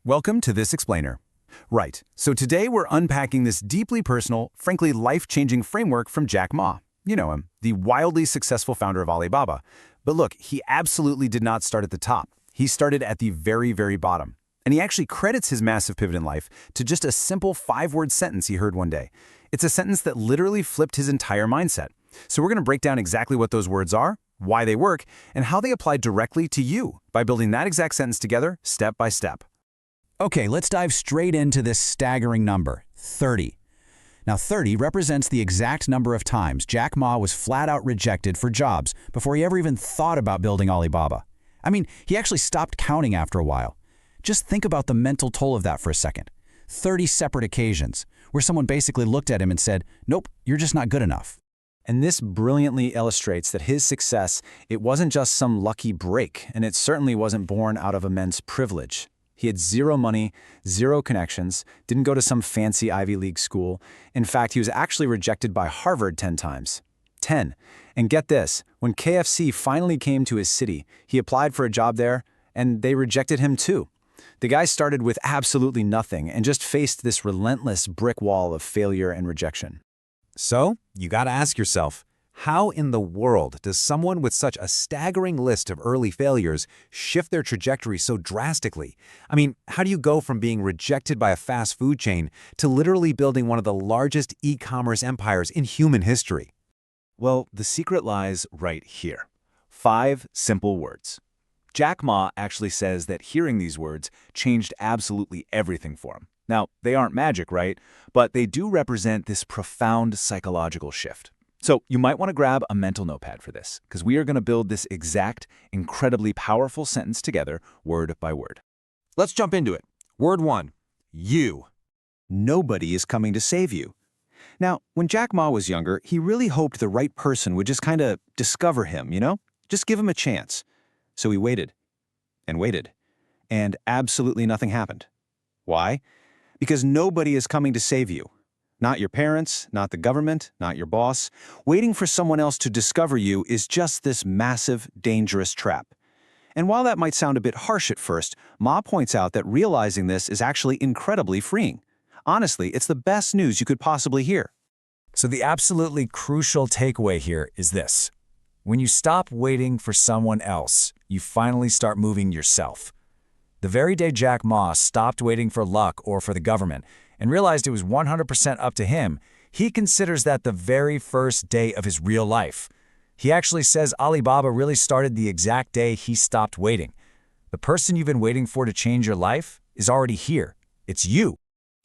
Welcome to This Explainer. Right, so today we're unpacking this deeply personal, frankly life-changing framework from Jack Ma. You know him, the wildly successful founder of Alibaba. But look, he absolutely did not start at the top. He started at the very, very bottom. And he actually credits his massive pivot in life to just a simple 5-word sentence he heard one day. It's a sentence that literally flipped his entire mindset. So we're going to break down exactly what those words are, why they work, and how they apply directly to you by building that exact sentence together step by step. Okay, let's dive straight into this staggering number, 30. Now, 30 represents the exact number of times Jack Ma was flat out rejected for jobs before he ever even thought about building Alibaba. I mean, he actually stopped counting after a while. Just think about the mental toll of that for a second. 30 separate occasions where someone basically looked at him and said, "Nope, you're just not good enough." And this brilliantly illustrates that his success, it wasn't just some lucky break, and it certainly wasn't born out of immense privilege. He had zero money, zero connections, didn't go to some fancy Ivy League school. In fact, he was actually rejected by Harvard 10 times. 10. And get this, when KFC finally came to his city, he applied for a job there, and they rejected him too. The guy started with absolutely nothing and just faced this relentless brick wall of failure and rejection. So, you gotta ask yourself, how in the world does someone with such a staggering list of early failures shift their trajectory so drastically? I mean, how do you go from being rejected by a fast food chain to literally building one of the largest e-commerce empires in human history? Well, the secret lies right here. 5 simple words. Jack Ma actually says that hearing these words changed absolutely everything for him. Now, they aren't magic, right? But they do represent this profound psychological shift. So you might want to grab a mental notepad for this, because we are going to build this exact, incredibly powerful sentence together, word by word. Let's jump into it. Word 1, you. Nobody is coming to save you. Now, when Jack Ma was younger, he really hoped the right person would just kind of discover him, Just give him a chance. So he waited and waited, and absolutely nothing happened. Why? Because nobody is coming to save you. Not your parents, not the government, not your boss. Waiting for someone else to discover you is just this massive, dangerous trap. And while that might sound a bit harsh at first, Ma points out that realizing this is actually incredibly freeing. Honestly, it's the best news you could possibly hear. So the absolutely crucial takeaway here is this. When you stop waiting for someone else, you finally start moving yourself. The very day Jack Ma stopped waiting for luck or for the government and realized it was 100% up to him, he considers that the very first day of his real life. He actually says Alibaba really started the exact day he stopped waiting. The person you've been waiting for to change your life is already here. It's you.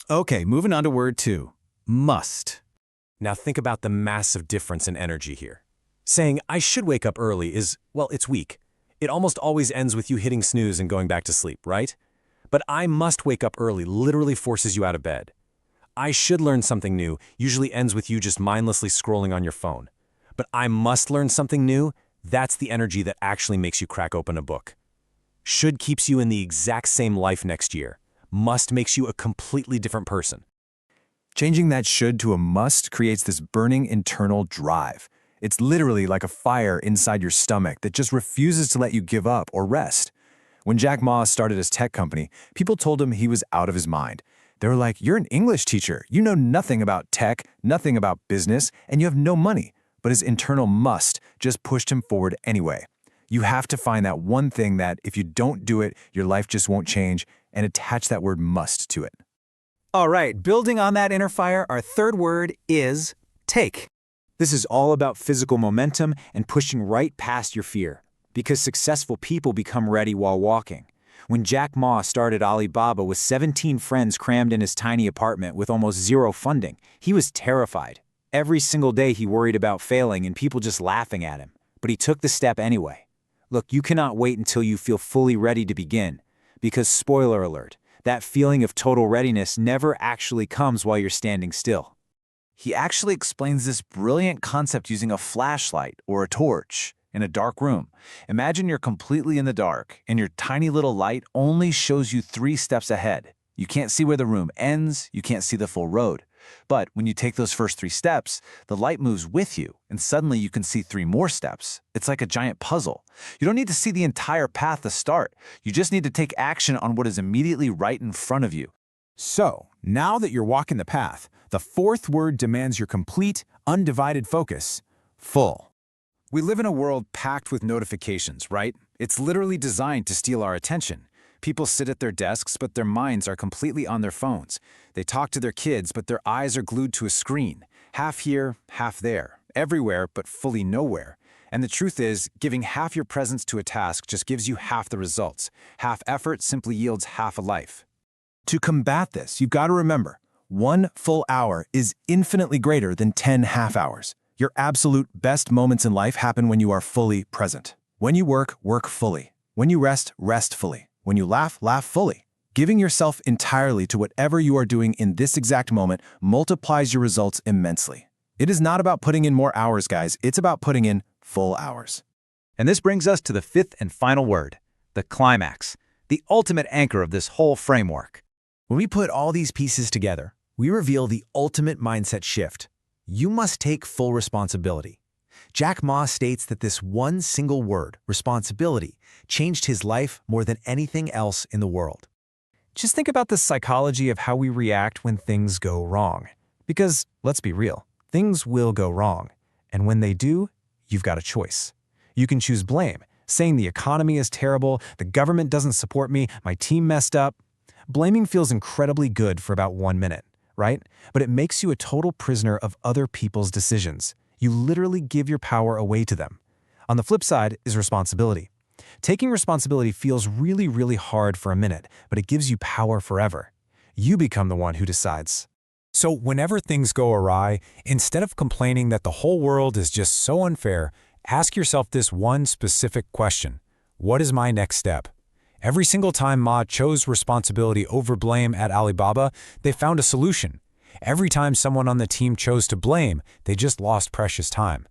Okay, moving on to word 2, must. Now think about the massive difference in energy here. Saying, "I should wake up early" is, well, it's weak. It almost always ends with you hitting snooze and going back to sleep, right? But "I must wake up early" literally forces you out of bed. "I should learn something new" usually ends with you just mindlessly scrolling on your phone. But "I must learn something new," that's the energy that actually makes you crack open a book. Should keeps you in the exact same life next year. Must makes you a completely different person. Changing that should to a must creates this burning internal drive. It's literally like a fire inside your stomach that just refuses to let you give up or rest. When Jack Ma started his tech company, people told him he was out of his mind. They were like, "You're an English teacher. You know nothing about tech, nothing about business, and you have no money." But his internal must just pushed him forward anyway. You have to find that one thing that, if you don't do it, your life just won't change, and attach that word must to it. All right, building on that inner fire, our third word is take. This is all about physical momentum and pushing right past your fear, because successful people become ready while walking. When Jack Ma started Alibaba with 17 friends crammed in his tiny apartment with almost zero funding, he was terrified. Every single day he worried about failing and people just laughing at him. But he took the step anyway. Look, you cannot wait until you feel fully ready to begin, because spoiler alert, that feeling of total readiness never actually comes while you're standing still. He actually explains this brilliant concept using a flashlight or a torch in a dark room. Imagine you're completely in the dark, and your tiny little light only shows you 3 steps ahead. You can't see where the room ends, you can't see the full road. But when you take those first 3 steps, the light moves with you, and suddenly you can see 3 more steps. It's like a giant puzzle. You don't need to see the entire path to start. You just need to take action on what is immediately right in front of you. So, now that you're walking the path, the 4th word demands your complete, undivided focus: full. We live in a world packed with notifications, right? It's literally designed to steal our attention. People sit at their desks, but their minds are completely on their phones. They talk to their kids, but their eyes are glued to a screen. Half here, half there. Everywhere, but fully nowhere. And the truth is, giving half your presence to a task just gives you half the results. Half effort simply yields half a life. To combat this, you've got to remember, 1 full hour is infinitely greater than 10 half hours. Your absolute best moments in life happen when you are fully present. When you work, work fully. When you rest, rest fully. When you laugh, laugh fully. Giving yourself entirely to whatever you are doing in this exact moment multiplies your results immensely. It is not about putting in more hours, guys. It's about putting in full hours. And this brings us to the 5th and final word, the climax, the ultimate anchor of this whole framework. When we put all these pieces together, we reveal the ultimate mindset shift. You must take full responsibility. Jack Ma states that this one single word, responsibility, changed his life more than anything else in the world. Just think about the psychology of how we react when things go wrong. Because, let's be real, things will go wrong. And when they do, you've got a choice. You can choose blame, saying the economy is terrible, the government doesn't support me, my team messed up. Blaming feels incredibly good for about 1 minute, right? But it makes you a total prisoner of other people's decisions. You literally give your power away to them. On the flip side is responsibility. Taking responsibility feels really, really hard for a minute, but it gives you power forever. You become the one who decides. So whenever things go awry, instead of complaining that the whole world is just so unfair, ask yourself this one specific question: what is my next step? Every single time Ma chose responsibility over blame at Alibaba, they found a solution. Every time someone on the team chose to blame, they just lost precious time.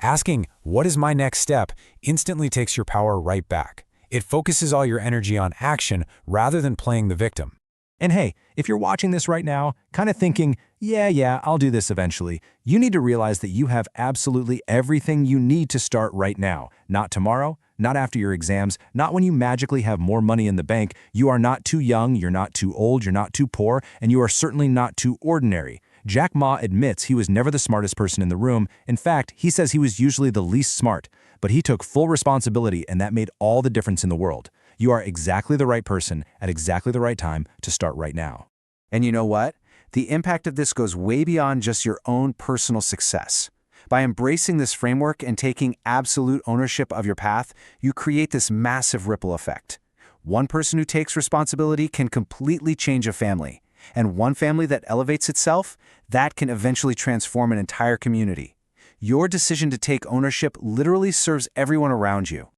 Asking, what is my next step, instantly takes your power right back. It focuses all your energy on action rather than playing the victim. And hey, if you're watching this right now, kind of thinking, yeah, I'll do this eventually, you need to realize that you have absolutely everything you need to start right now. Not tomorrow, not after your exams, not when you magically have more money in the bank. You are not too young, you're not too old, you're not too poor, and you are certainly not too ordinary. Jack Ma admits he was never the smartest person in the room. In fact, he says he was usually the least smart. But he took full responsibility, and that made all the difference in the world. You are exactly the right person at exactly the right time to start right now. And you know what? The impact of this goes way beyond just your own personal success. By embracing this framework and taking absolute ownership of your path, you create this massive ripple effect. One person who takes responsibility can completely change a family. And one family that elevates itself, that can eventually transform an entire community. Your decision to take ownership literally serves everyone around you.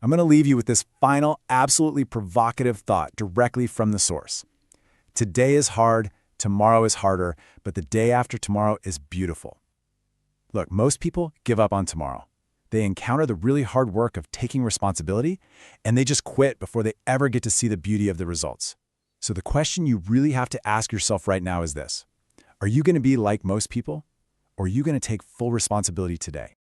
I'm going to leave you with this final, absolutely provocative thought directly from the source. Today is hard, tomorrow is harder, but the day after tomorrow is beautiful. Look, most people give up on tomorrow. They encounter the really hard work of taking responsibility, and they just quit before they ever get to see the beauty of the results. So the question you really have to ask yourself right now is this: are you going to be like most people, or are you going to take full responsibility today?